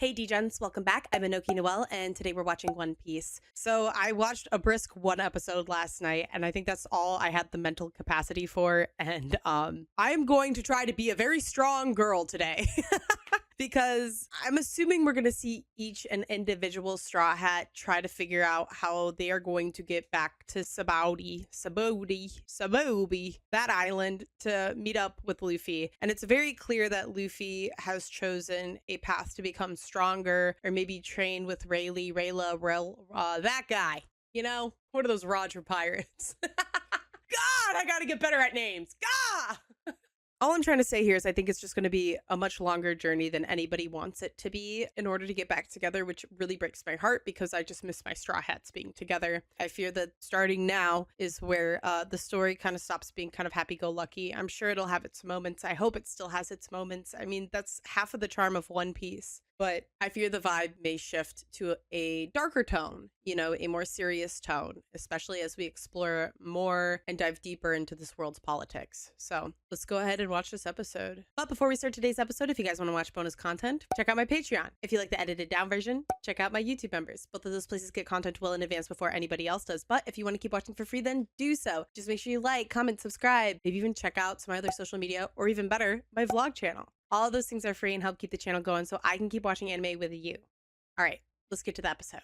Hey D-Gens, welcome back. I'm Anoki Noel, and today we're watching One Piece. So I watched a brisk one episode last night, and I think that's all I had the mental capacity for. And I'm going to try to be a very strong girl today. Because I'm assuming we're going to see each an individual Straw Hat try to figure out how they are going to get back to Sabaody, that island, to meet up with Luffy. And it's very clear that Luffy has chosen a path to become stronger, or maybe train with Rayla, that guy. You know, one of those Roger pirates. God, I gotta get better at names. God! All I'm trying to say here is I think it's just going to be a much longer journey than anybody wants it to be in order to get back together, which really breaks my heart because I just miss my Straw Hats being together. I fear that starting now is where the story kind of stops being kind of happy-go-lucky. I'm sure it'll have its moments. I hope it still has its moments. I mean, that's half of the charm of One Piece. But I fear the vibe may shift to a darker tone, you know, a more serious tone, especially as we explore more and dive deeper into this world's politics. So let's go ahead and watch this episode. But before we start today's episode, if you guys want to watch bonus content, check out my Patreon. If you like the edited down version, check out my YouTube members. Both of those places get content well in advance before anybody else does. But if you want to keep watching for free, then do so. Just make sure you like, comment, subscribe, maybe even check out some of my other social media, or even better, my vlog channel. All of those things are free and help keep the channel going so I can keep watching anime with you. All right, let's get to the episode.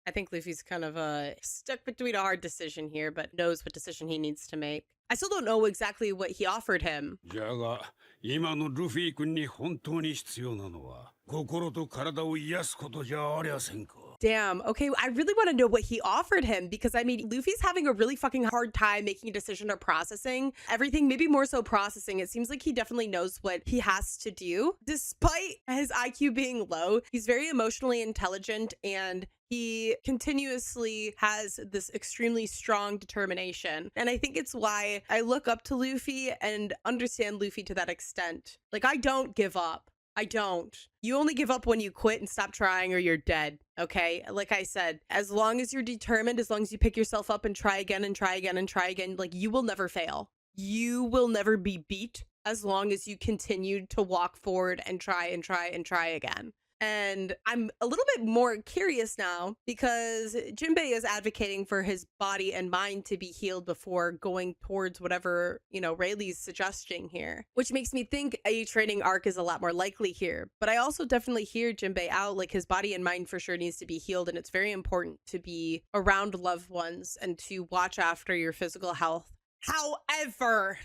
I think Luffy's kind of stuck between a hard decision here, but knows what decision he needs to make. I still don't know exactly what he offered him. じゃが、今のルフィ君に本当に必要なのは、心と体を癒すことじゃありゃせんか。 Damn, okay, I really want to know what he offered him because, I mean, Luffy's having a really fucking hard time making a decision or processing everything, maybe more so processing. It seems like he definitely knows what he has to do. Despite his IQ being low, he's very emotionally intelligent and he continuously has this extremely strong determination. And I think it's why I look up to Luffy and understand Luffy to that extent. Like, I don't give up. I don't. You only give up when you quit and stop trying or you're dead, okay? Like I said, as long as you're determined, as long as you pick yourself up and try again and try again and try again, like, you will never fail. You will never be beat as long as you continue to walk forward and try and try and try again. And I'm a little bit more curious now because Jinbei is advocating for his body and mind to be healed before going towards whatever, you know, Rayleigh's suggesting here, which makes me think a training arc is a lot more likely here. But I also definitely hear Jinbei out, like his body and mind for sure needs to be healed. And it's very important to be around loved ones and to watch after your physical health. However,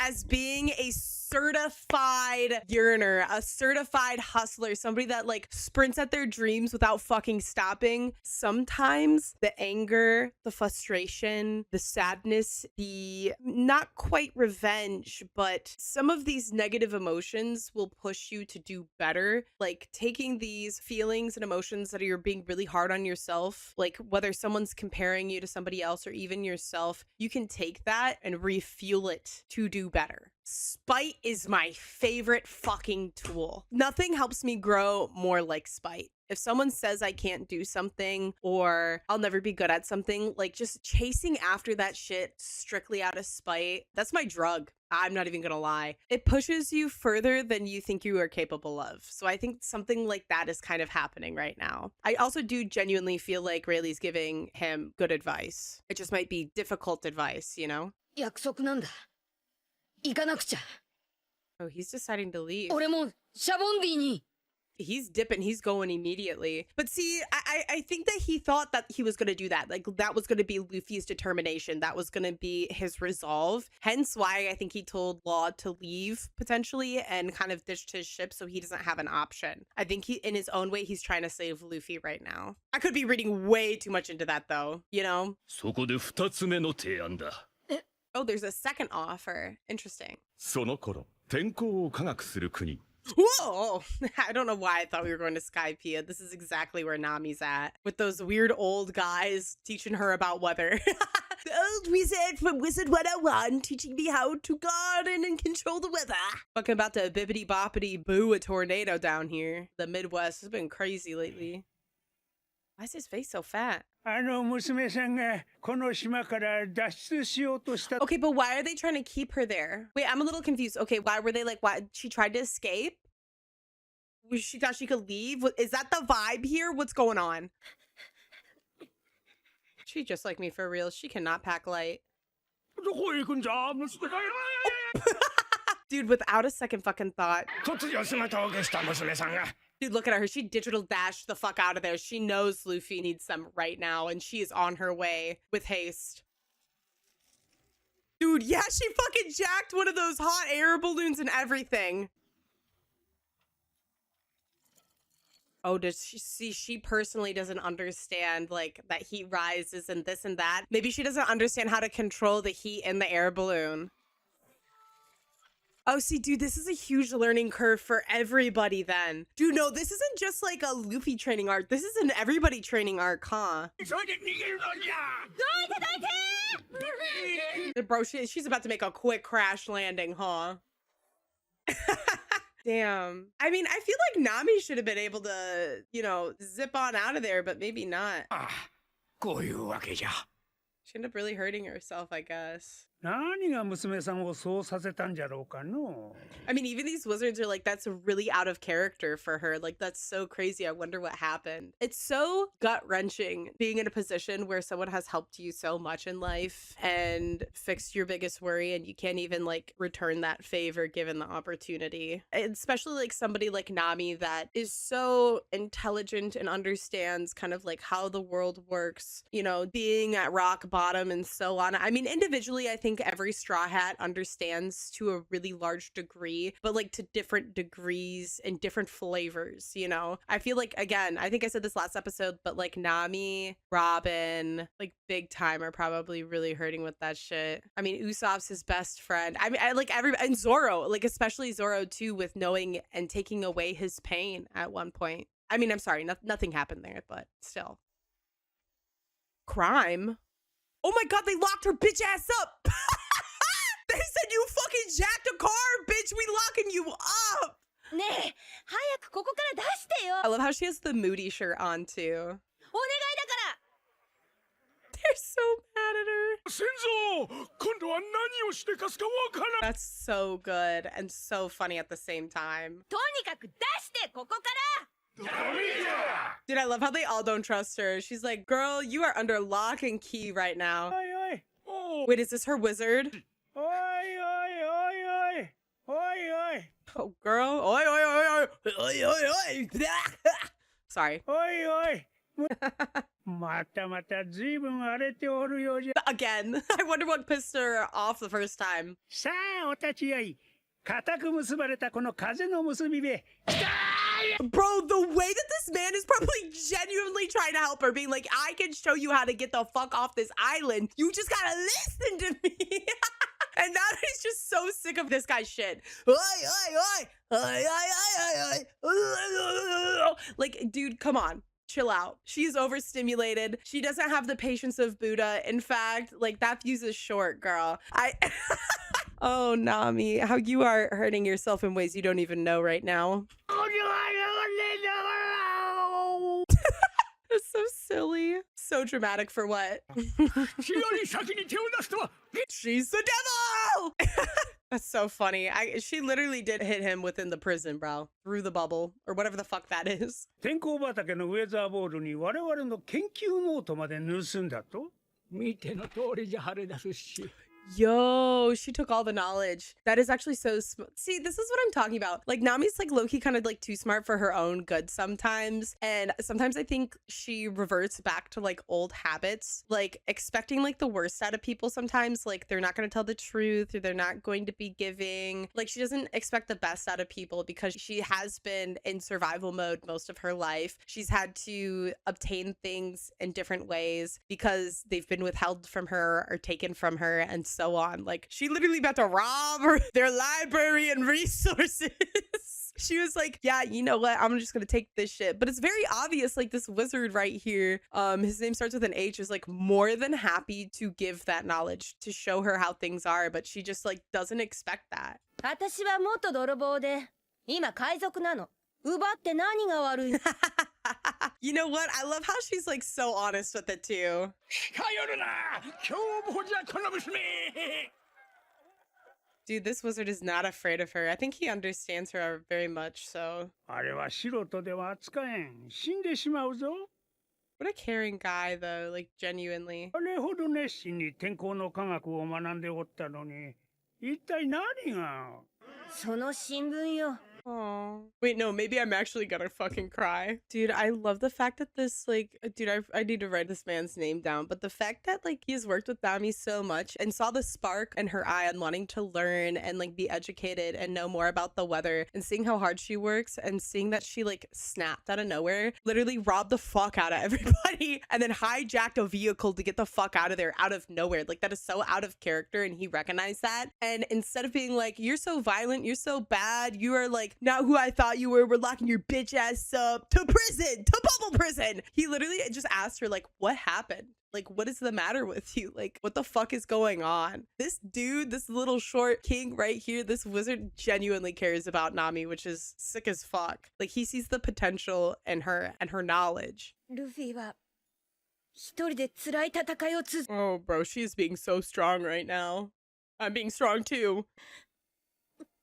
as being a certified yearner, a certified hustler, somebody that like sprints at their dreams without fucking stopping, sometimes the anger, the frustration, the sadness, the not quite revenge, but some of these negative emotions will push you to do better. Like taking these feelings and emotions that you're being really hard on yourself, like whether someone's comparing you to somebody else or even yourself, you can take that and refuel it to do better. Spite is my favorite fucking tool. Nothing helps me grow more like spite. If someone says I can't do something or I'll never be good at something, like just chasing after that shit strictly out of spite, that's my drug. I'm not even gonna lie. It pushes you further than you think you are capable of. So I think something like that is kind of happening right now. I also do genuinely feel like Rayleigh's giving him good advice. It just might be difficult advice, you know? 約束なんだ。行かなくちゃ。 Oh, he's deciding to leave. 俺もシャボンディに。 He's dipping, he's going immediately. But see, I think that he thought that he was going to do that. Like, that was going to be Luffy's determination. That was going to be his resolve. Hence why I think he told Law to leave, potentially, and kind of ditched his ship so he doesn't have an option. I think he, in his own way, he's trying to save Luffy right now. I could be reading way too much into that, though, you know? そこで二つ目の提案だ。 Oh, there's a second offer. Interesting. その頃、天候を科学する国。 Whoa! I don't know why I thought we were going to Skypiea. This is exactly where Nami's at. With those weird old guys teaching her about weather. The old wizard from Wizard 101 teaching me how to garden and control the weather. Fucking about to bippity boppity boo a tornado down here. The Midwest has been crazy lately. Why is his face so fat? Okay, but why are they trying to keep her there? Wait, I'm a little confused. Okay, why were they like, why she tried to escape? She thought she could leave? Is that the vibe here? What's going on? She just like me for real. She cannot pack light. Dude, without a second fucking thought. Dude, look at her. She digital dashed the fuck out of there. She knows Luffy needs them right now, and she is on her way with haste. Dude, yeah, she fucking jacked one of those hot air balloons and everything. Oh, does she see? She personally doesn't understand, like, that heat rises and this and that. Maybe she doesn't understand how to control the heat in the air balloon. Oh, see, dude, this is a huge learning curve for everybody then. Dude, no, this isn't just like a Luffy training arc. This is an everybody training arc, huh? Bro, she's about to make a quick crash landing, huh? Damn. I mean, I feel like Nami should have been able to, you know, zip on out of there, but maybe not. She ended up really hurting herself, I guess. I mean, even these wizards are like, that's really out of character for her. Like, that's so crazy. I wonder what happened. It's so gut-wrenching being in a position where someone has helped you so much in life and fixed your biggest worry, and you can't even like return that favor given the opportunity. And especially like somebody like Nami that is so intelligent and understands kind of like how the world works, you know, being at rock bottom and so on. I mean, individually, I think every Straw Hat understands to a really large degree, but like to different degrees and different flavors, you know? I feel like, again, I think I said this last episode, but like Nami, Robin, like big time are probably really hurting with that shit. I mean, Usopp's his best friend. I mean, I like everybody, and Zoro, like especially Zoro too, with knowing and taking away his pain at one point. I mean, I'm sorry, nothing happened there, but still. Crime? Oh my god, they locked her bitch ass up! They said you fucking jacked a car, bitch! We locking you up! I love how she has the Moody shirt on too. They're so mad at her. That's so good and so funny at the same time. Dude, I love how they all don't trust her. She's like, girl, you are under lock and key right now. Wait, is this her wizard? Oh, girl. Oi, oi, oi, oi. Oi, oi, oi. Sorry. Again, I wonder what pissed her off the first time. Bro, the way that this man is probably genuinely trying to help her, being like, I can show you how to get the fuck off this island. You just gotta listen to me. And now he's just so sick of this guy's shit. Like, dude, come on. Chill out. She's overstimulated. She doesn't have the patience of Buddha. In fact, like, that fuse is short, girl. Oh, Nami, how you are hurting yourself in ways you don't even know right now. It's so silly. So dramatic for what? She's the devil! That's so funny. She literally did hit him within the prison, bro. Through the bubble, or whatever the fuck that is. Yo, she took all the knowledge. That is actually so smart. See, this is what I'm talking about. Like, Nami's like low-key kind of like too smart for her own good sometimes. And sometimes I think she reverts back to like old habits, like expecting like the worst out of people sometimes. Like, they're not going to tell the truth, or they're not going to be giving. Like, she doesn't expect the best out of people because she has been in survival mode most of her life. She's had to obtain things in different ways because they've been withheld from her or taken from her, and so on. Like, she literally about to rob their library and resources. She was like, yeah, you know what? I'm just gonna take this shit. But it's very obvious, like, this wizard right here, his name starts with an H, is like more than happy to give that knowledge, to show her how things are, but she just like doesn't expect that. You know what? I love how she's like so honest with it too. 近寄るな凶暴じゃこの娘 Dude, this wizard is not afraid of her. I think he understands her very much, so. あれは素人では扱えん死んでしまうぞ What a caring guy, though, like, genuinely. あれほど熱心に天候の科学を学んでおったのに一体何がその新聞よ。 Oh. Wait, no, maybe I'm actually gonna fucking cry. Dude, I love the fact that this, like, dude, I need to write this man's name down, but the fact that, like, he's worked with Nami so much and saw the spark in her eye on wanting to learn and, like, be educated and know more about the weather and seeing how hard she works and seeing that she, like, snapped out of nowhere, literally robbed the fuck out of everybody and then hijacked a vehicle to get the fuck out of there out of nowhere. Like, that is so out of character and he recognized that. And instead of being like, you're so violent, you're so bad, you are, like, not who I thought you were locking your bitch ass up to prison, to bubble prison. He literally just asked her, like, what happened? Like, what is the matter with you? Like, what the fuck is going on? This dude, this little short king right here, this wizard genuinely cares about Nami, which is sick as fuck. Like, he sees the potential in her and her knowledge. ルフィは一人で辛い戦いを続け Oh, bro, she is being so strong right now. I'm being strong too.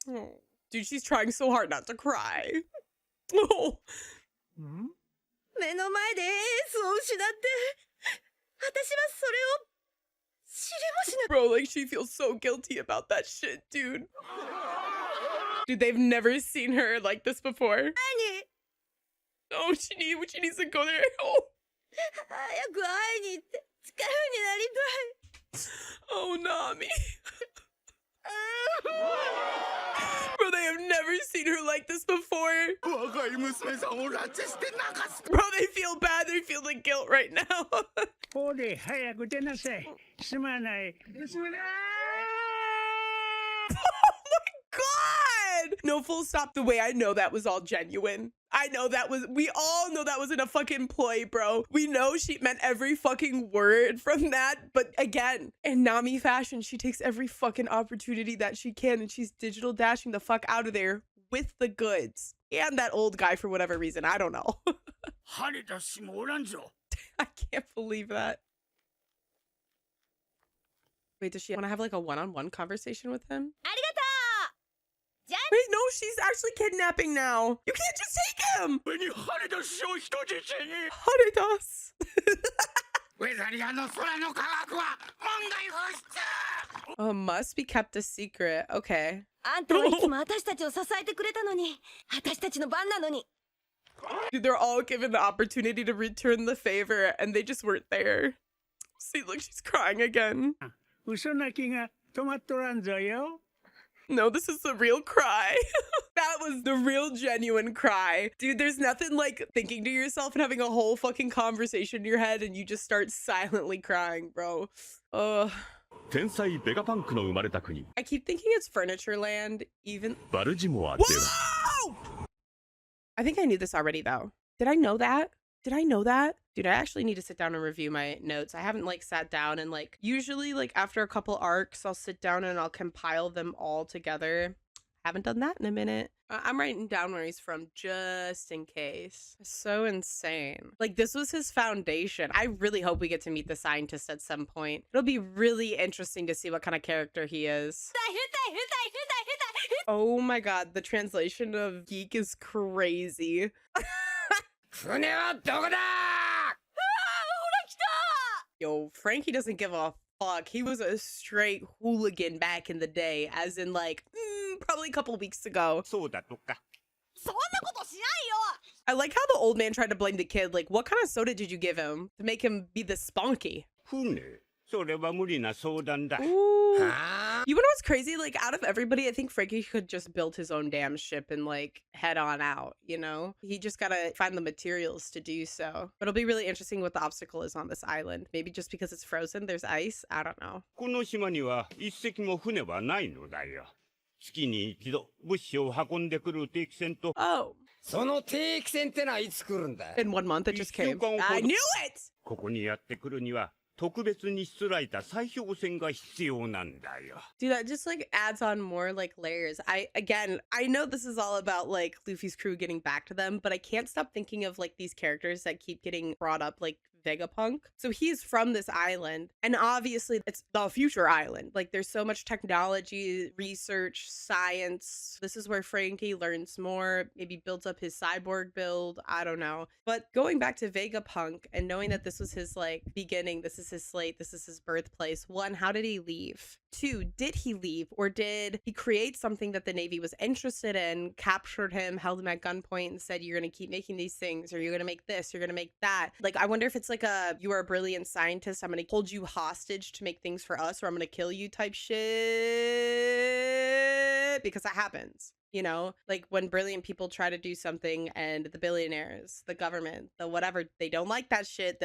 Oh, dude, she's trying so hard not to cry. Oh. 目の前でエースを失って私はそれを知りもしな Bro, like, she feels so guilty about that shit, dude. Dude, they've never seen her like this before. いに Oh, she needs to go there. Oh, 早く会いに行って力になりたい oh, Nami. Bro, they have never seen her like this before. 若い娘さんを拉致して泣かす Bro, they feel bad. They feel the guilt right now. ほれ早く出なさいすまない娘だ God! No, full stop. The way I know that was all genuine. I know that was, we all know that wasn't a fucking ploy, bro. We know she meant every fucking word from that. But again, in Nami fashion, she takes every fucking opportunity that she can and she's digital dashing the fuck out of there with the goods. And that old guy for whatever reason. I don't know. 晴れたしもおらんぞ I can't believe that. Wait, does she want to have like a one-on-one conversation with him? ありがとうじゃあ Wait, no, she's actually kidnapping now. You can't just take him. 上に晴れたしを人質に Haredas. ウェザリアの空の科学は門外不出 Oh, must be kept a secret. Okay. あんたはいつも私たちを支えてくれたのに私たちの番なのに Dude, they're all given the opportunity to return the favor, and they just weren't there. See, look, she's crying again. 嘘泣きが止まっとらんぞよ No, this is the real cry. That was the real genuine cry. Dude, there's nothing like thinking to yourself and having a whole fucking conversation in your head and you just start silently crying, bro. Ugh. 天才ベガパンクの生まれた国 I keep thinking it's Furniture Land, even. バルジモアでは Whoa! I think I knew this already, though. Did I know that? Did I know that? Dude, I actually need to sit down and review my notes. I haven't like sat down and like usually like after a couple arcs, I'll sit down and I'll compile them all together. Haven't done that in a minute. I'm writing down where he's from just in case. So insane. Like this was his foundation. I really hope we get to meet the scientist at some point. It'll be really interesting to see what kind of character he is. Oh my god, the translation of geek is crazy. 船はどこだ Yo, Frankie doesn't give a fuck. He was a straight hooligan back in the day, as in like, probably a couple weeks ago. そうだとか そんなことしないよ I like how the old man tried to blame the kid. Like, what kind of soda did you give him to make him be this spunky? 船それは無理な相談だ Ooh. はあ You know what's crazy? Like, out of everybody, I think Frankie could just build his own damn ship and, like, head on out, you know? He just gotta find the materials to do so. But it'll be really interesting what the obstacle is on this island. Maybe just because it's frozen, there's ice? I don't know. この島には一隻も船はないのだよ月に一度物資を運んでくる定期船と Oh, その定期船ってのはいつ来るんだ in 1 month it just came. I knew it! ここにやってくるには特別にしつらえた砕氷船が必要なんだよ。 Dude, that just like adds on more like layers. I know this is all about like Luffy's crew getting back to them, but I can't stop thinking of like these characters that keep getting brought up, like Vegapunk. So he's from this island, and obviously it's the future island. Like there's so much technology, research, science. This is where Frankie learns more, maybe builds up his cyborg build. I don't know. But going back to Vegapunk and knowing that this was his like beginning, this is his slate, this is his birthplace. One, how did he leave? Two, did he leave, or did he create something that the Navy was interested in, captured him, held him at gunpoint, and said, you're going to keep making these things, or you're going to make this, you're going to make that? Like, I wonder if it's like a, you are a brilliant scientist, I'm going to hold you hostage to make things for us, or I'm going to kill you type shit, because that happens. You know, like when brilliant people try to do something and the billionaires, the government, the whatever, they don't like that shit.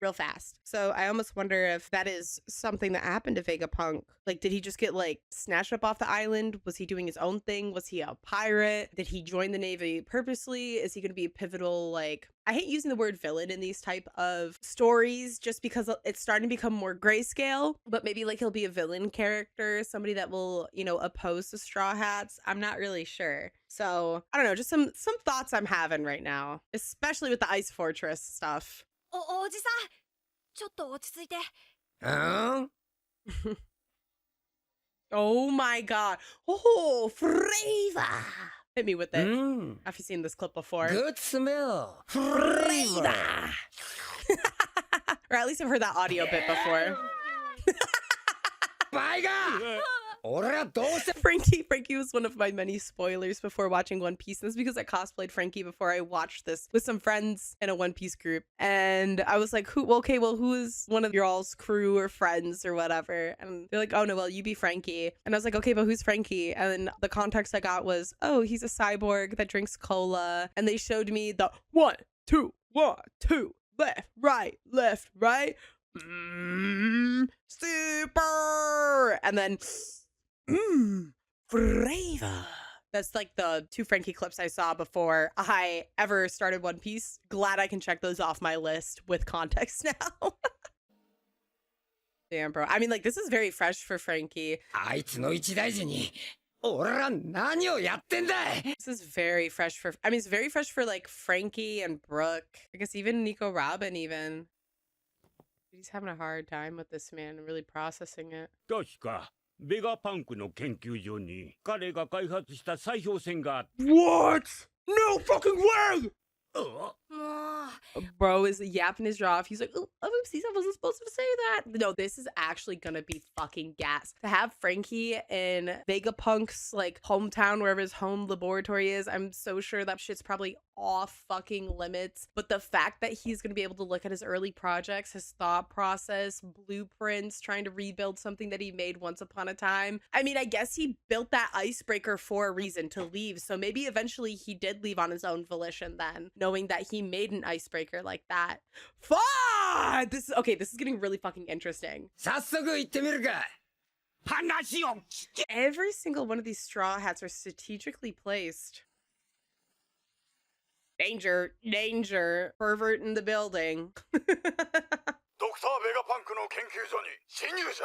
Real fast. So I almost wonder if that is something that happened to Vegapunk. Like, did he just get like snatched up off the island? Was he doing his own thing? Was he a pirate? Did he join the Navy purposely? Is he going to be a pivotal, like, I hate using the word villain in these type of stories just because it's starting to become more grayscale, but maybe like he'll be a villain character, somebody that will, you know, oppose the Straw Hats. I'm not really sure. So I don't know, just some thoughts I'm having right now, especially with the Ice Fortress stuff. おじさん、ちょっと落ち着いて。Oh my god. Oh, flavor. Hit me with it. Have you seen this clip before? Good smell. Flavor. Or at least I've heard that audio bit before. Frankie was one of my many spoilers before watching One Piece. And that's because I cosplayed Frankie before I watched this with some friends in a One Piece group. And I was like, who is one of your all's crew or friends or whatever? And they're like, oh no, well, you be Frankie. And I was like, okay, but who's Frankie? And then the context I got was, oh, he's a cyborg that drinks cola. And they showed me the 1, 2, 1, 2, left, right. Super. And then flavor. That's like the 2 Frankie clips I saw before I ever started One Piece. Glad I can check those off my list with context now. Damn, bro. I mean, like, this is very fresh for Frankie. This is very fresh for, I mean, it's very fresh for like Frankie and Brooke. I guess even Nico Robin even. He's having a hard time with this, man, and really processing it. 確かベガパンクの研究所に彼が開発した砕氷船があった。 What? No fucking way! Bro is yapping his jaw off. He's like, oh, oopsies, I wasn't supposed to say that. No, this is actually gonna be fucking gas. To have Frankie in Vegapunk's like hometown, wherever his home laboratory is, I'm so sure that shit's probably off fucking limits. But the fact that he's gonna be able to look at his early projects, his thought process, blueprints, trying to rebuild something that he made once upon a time. I mean, I guess he built that icebreaker for a reason, to leave. So maybe eventually he did leave on his own volition then, knowing that he made an icebreaker like that. Fuck! This is getting really fucking interesting. Every single one of these straw hats are strategically placed. Danger, danger, pervert in the building. ドクター・ベガパンクの研究所に侵入者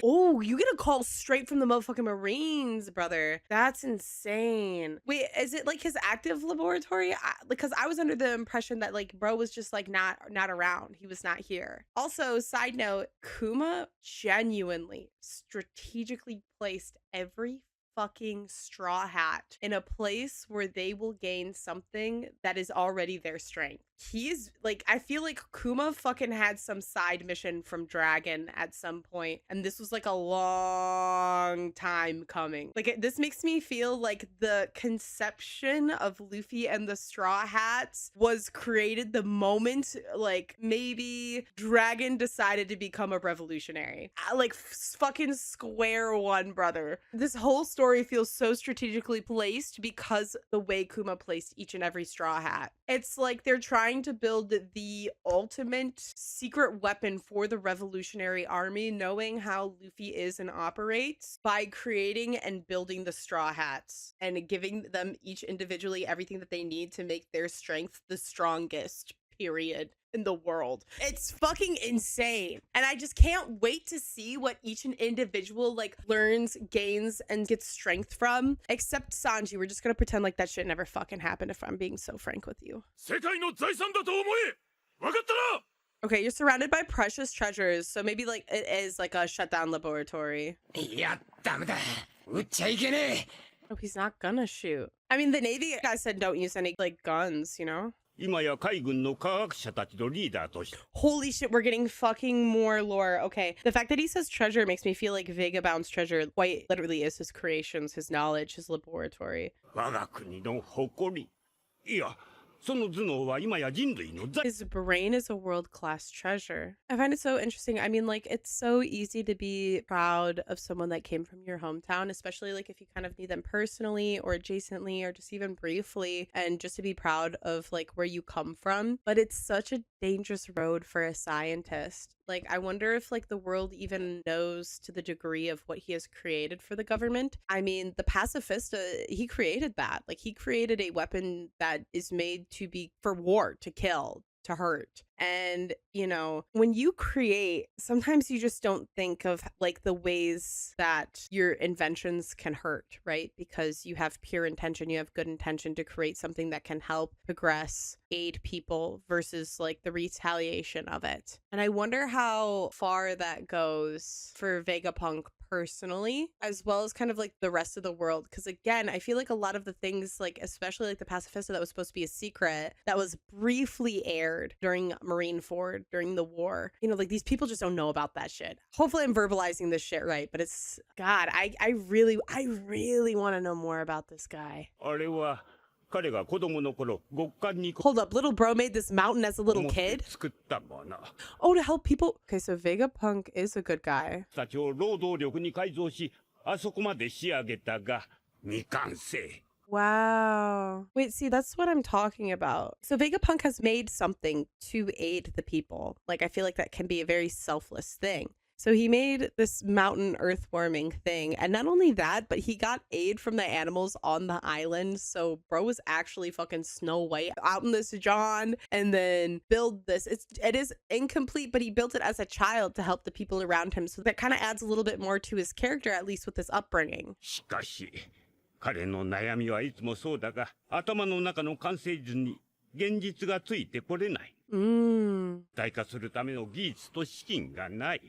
Oh, you get a call straight from the motherfucking Marines, brother. That's insane. Wait, is it like his active laboratory? Because I was under the impression that like bro was just like not around. He was not here. Also, side note, Kuma genuinely strategically placed every fucking straw hat in a place where they will gain something that is already their strength. He's like, I feel like Kuma fucking had some side mission from Dragon at some point, and this was like a long time coming. Like, this makes me feel like the conception of Luffy and the Straw Hats was created the moment, like, maybe Dragon decided to become a revolutionary. Like, fucking square one, brother. This whole story feels so strategically placed because the way Kuma placed each and every Straw Hat. It's like they're trying to build the ultimate secret weapon for the Revolutionary Army, knowing how Luffy is and operates, by creating and building the Straw Hats and giving them each individually everything that they need to make their strength the strongest, period. in the world. It's fucking insane. And I just can't wait to see what each individual like learns, gains, and gets strength from. Except Sanji, we're just gonna pretend like that shit never fucking happened if I'm being so frank with you. 世界の財産だと思え。わかったな。 Okay, you're surrounded by precious treasures, so maybe like it is like a shutdown laboratory. いや、ダメだ。撃っちゃいけねえ。 Oh, he's not gonna shoot. I mean, the Navy guy said don't use any like guns, you know? 今や海軍の科学者たちのリーダーとして Holy shit, we're getting fucking more lore. Okay, the fact that he says treasure makes me feel like Vegapunks' treasure quite literally is his creations, his knowledge, his laboratory. 我が国の誇り。いや、その頭脳は今や人類の財 His brain is a world-class treasure. I find it so interesting. I mean, like, it's so easy to be proud of someone that came from your hometown, especially like if you kind of knew them personally or adjacently or just even briefly, and just to be proud of like where you come from. But it's such a dangerous road for a scientist. Like, I wonder if like the world even knows to the degree of what he has created for the government. I mean, the pacifista, he created that. Like, he created a weapon that is made to be for war, to kill, to hurt. And, you know, when you create, sometimes you just don't think of like the ways that your inventions can hurt, right? Because you have pure intention, you have good intention to create something that can help progress, aid people versus like the retaliation of it. And I wonder how far that goes for Vegapunk personally, as well as kind of like the rest of the world. Because again, I feel like a lot of the things, like especially like the pacifista that was supposed to be a secret, that was briefly aired during Marineford during the war. You know, like these people just don't know about that shit. Hopefully I'm verbalizing this shit right, but it's God, I really want to know more about this guy. あれは彼が子供の頃極寒に Hold up, little bro made this mountain as a little 思って kid? 作ったもの Oh, to help people? Okay, so Vegapunk is a good guy. たちを労働力に改造しあそこまで仕上げたが未完成 Wow. Wait, see, that's what I'm talking about. So Vegapunk has made something to aid the people. Like, I feel like that can be a very selfless thing. So he made this mountain earthwarming thing. And not only that, but he got aid from the animals on the island. So bro was actually fucking Snow White out in this John and then build this. It is incomplete, but he built it as a child to help the people around him. So that kind of adds a little bit more to his character, at least with his upbringing. しかし彼の悩みはいつもそうだが頭の中の完成図に現実がついてこれない 代化するための技術と資金がない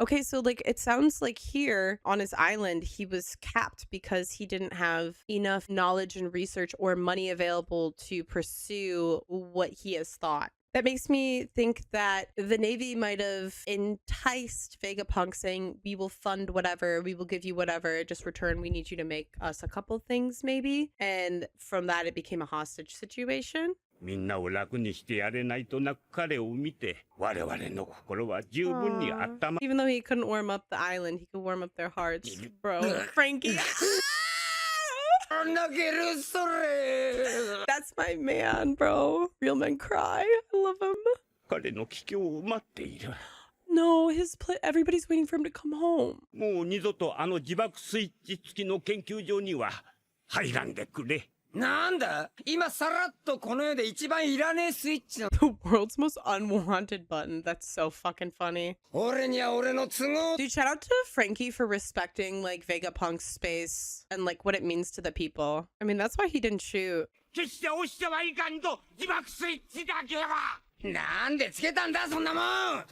Okay, so like it sounds like here on his island, he was capped because he didn't have enough knowledge and research or money available to pursue what he has thought. That makes me think that the Navy might have enticed Vegapunk saying, we will fund whatever, we will give you whatever, just return, we need you to make us a couple things maybe. And from that, it became a hostage situation. みんなを楽にしてやれないと泣く彼を見て我々の心は十分に温ま Even though he couldn't warm up the island, he could warm up their hearts. Bro, Frankie. 泣けるそれ That's my man, bro. Real men cry. I love him. 彼の帰郷を待っている No, everybody's waiting for him to come home. もう二度とあの自爆スイッチ付きの研究所には入らんでくれ なんだ今さらっとこの世で一番いらねえスイッチの The world's most unwanted button. That's so fucking funny. 俺には俺の都合 Dude, shout out to Frankie for respecting like Vegapunk's space and like what it means to the people. I mean, that's why he didn't shoot. 決して押してはいかんと自爆スイッチだけはなんでつけたんだそんなもん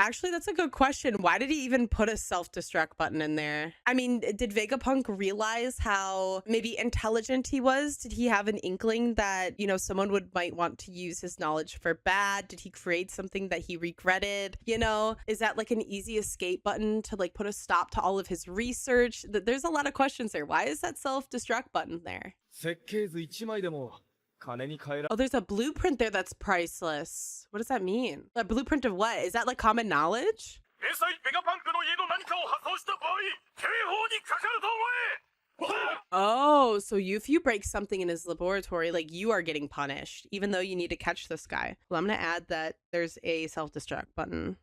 Actually, that's a good question. Why did he even put a self-destruct button in there? I mean, did Vegapunk realize how maybe intelligent he was? Did he have an inkling that, you know, someone might want to use his knowledge for bad? Did he create something that he regretted? You know, is that like an easy escape button to like put a stop to all of his research? There's a lot of questions there. Why is that self-destruct button there? 設計図1枚でも金に換えら Oh, there's a blueprint there that's priceless. What does that mean? A blueprint of what? Is that like common knowledge? 天才ベガパンクの家の何かを破壊した場合刑法にかかると思え Oh, so if you break something in his laboratory, like you are getting punished, even though you need to catch this guy. Well, I'm gonna add that there's a self-destruct button.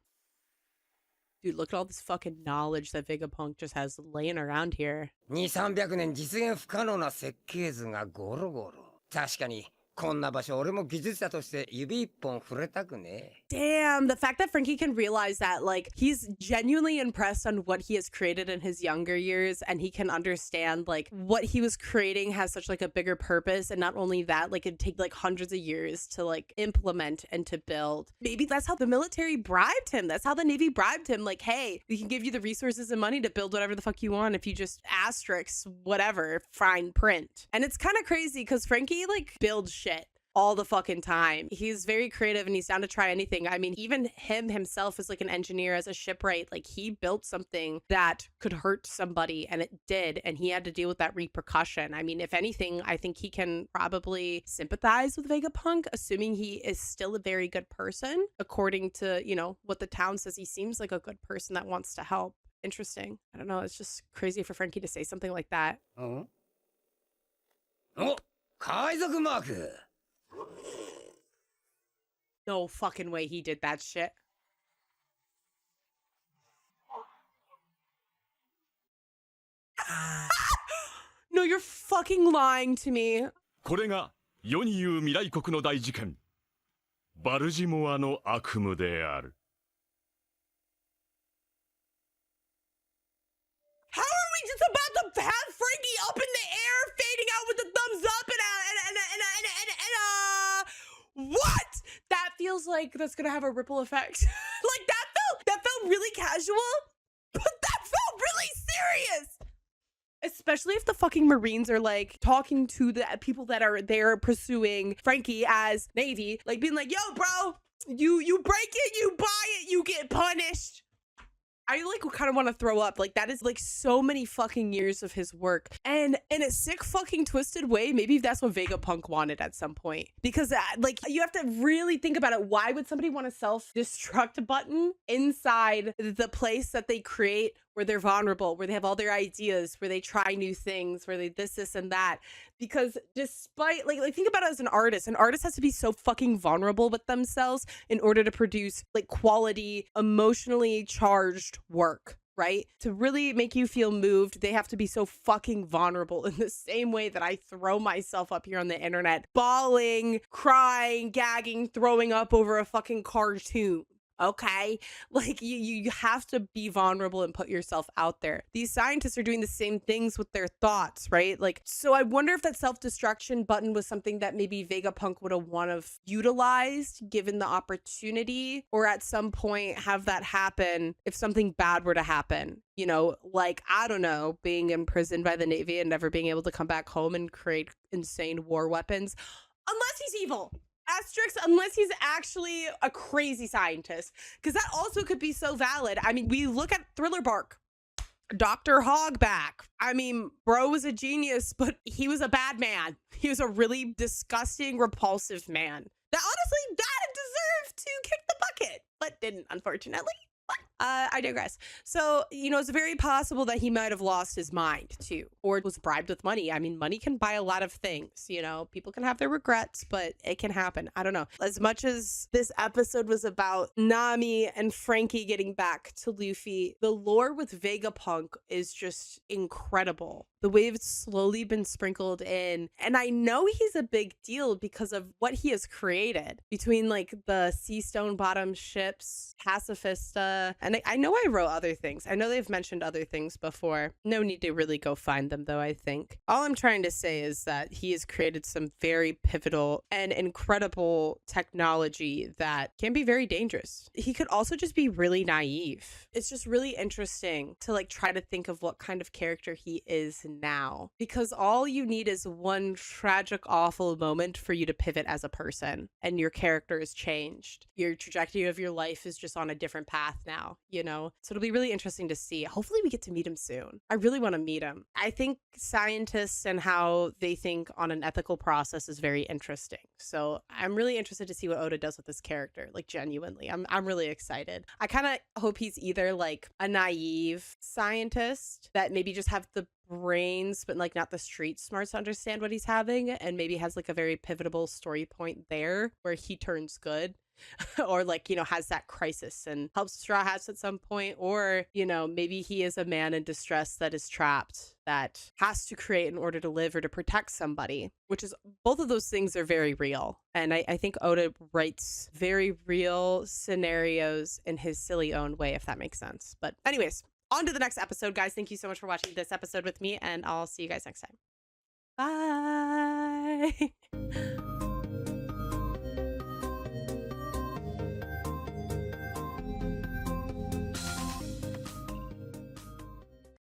Dude, look at all this fucking knowledge that Vegapunk just has laying around here. 2、300年実現不可能な設計図がゴロゴロ確かにこんな場所俺も技術者として指一本触れたくねえ。 Damn, the fact that Frankie can realize that, like, he's genuinely impressed on what he has created in his younger years, and he can understand, like, what he was creating has such, like, a bigger purpose, and not only that, like, it'd take, like, hundreds of years to, like, implement and to build. Maybe that's how the military bribed him. That's how the Navy bribed him. Like, hey, we can give you the resources and money to build whatever the fuck you want if you just asterisk whatever, fine print. And it's kind of crazy because Frankie, like, builds shit all the fucking time. He's very creative and he's down to try anything. I mean, even him himself is like an engineer as a shipwright. Like, he built something that could hurt somebody, and it did, and he had to deal with that repercussion. I mean, if anything, I think he can probably sympathize with Vegapunk, assuming he is still a very good person. According to, you know, what the town says, he seems like a good person that wants to help. Interesting. I don't know. It's just crazy for Frankie to say something like that. お、海賊マーク。 No fucking way he did that shit. No, you're fucking lying to me. これが世に言う未来国の大事件バルジモアの悪夢である。 How are we just about to have Frankie up in the air, fading out with the thumbs up and what? That feels like that's gonna have a ripple effect. Like, that felt really casual, but that felt really serious. Especially if the fucking Marines are like talking to the people that are there pursuing Frankie as Navy, like being like, yo, bro, you break it, you buy it, you get punished. I like kind of want to throw up. Like, that is like so many fucking years of his work. And in a sick fucking twisted way, maybe that's what Vegapunk wanted at some point. Because like, you have to really think about it. Why would somebody want a self-destruct button inside the place that they create, where they're vulnerable, where they have all their ideas, where they try new things, where they this, and that? Because despite, like think about it as an artist has to be so fucking vulnerable with themselves in order to produce like quality, emotionally charged work, right? To really make you feel moved, they have to be so fucking vulnerable, in the same way that I throw myself up here on the internet, bawling, crying, gagging, throwing up over a fucking cartoon. Okay, like you have to be vulnerable and put yourself out there. These scientists are doing the same things with their thoughts, right? Like, so I wonder if that self-destruction button was something that maybe Vegapunk would have utilized given the opportunity, or at some point have that happen if something bad were to happen. You know, like, I don't know, being imprisoned by the Navy and never being able to come back home and create insane war weapons, unless he's evil. Asterisk, unless he's actually a crazy scientist, because that also could be so valid. I mean, we look at Thriller Bark, Dr. Hogback. I mean, bro was a genius, but he was a bad man. He was a really disgusting, repulsive man that honestly deserved to kick the bucket, but didn't, unfortunately. I digress. So, you know, it's very possible that he might have lost his mind too, or was bribed with money. I mean, money can buy a lot of things, you know, people can have their regrets, but it can happen. I don't know. As much as this episode was about Nami and Frankie getting back to Luffy, the lore with Vegapunk is just incredible. The way it's slowly been sprinkled in. And I know he's a big deal because of what he has created between like the sea stone bottom ships, Pacifista, and I know I wrote other things. I know they've mentioned other things before. No need to really go find them though, I think. All I'm trying to say is that he has created some very pivotal and incredible technology that can be very dangerous. He could also just be really naive. It's just really interesting to like try to think of what kind of character he is now, because all you need is one tragic, awful moment for you to pivot as a person, and your character is changed. Your trajectory of your life is just on a different path now, you know? So it'll be really interesting to see. Hopefully we get to meet him soon. I really want to meet him. I think scientists and how they think on an ethical process is very interesting. So I'm really interested to see what Oda does with this character, like genuinely. I'm really excited. I kind of hope he's either like a naive scientist that maybe just have the brains but like not the street smarts to understand what he's having, and maybe has like a very pivotal story point there where he turns good, or like, you know, has that crisis and helps Straw Hats at some point. Or, you know, maybe he is a man in distress that is trapped, that has to create in order to live or to protect somebody, which is, both of those things are very real. And I think Oda writes very real scenarios in his silly own way, if that makes sense. But anyways, on to the next episode, guys. Thank you so much for watching this episode with me, and I'll see you guys next time. Bye.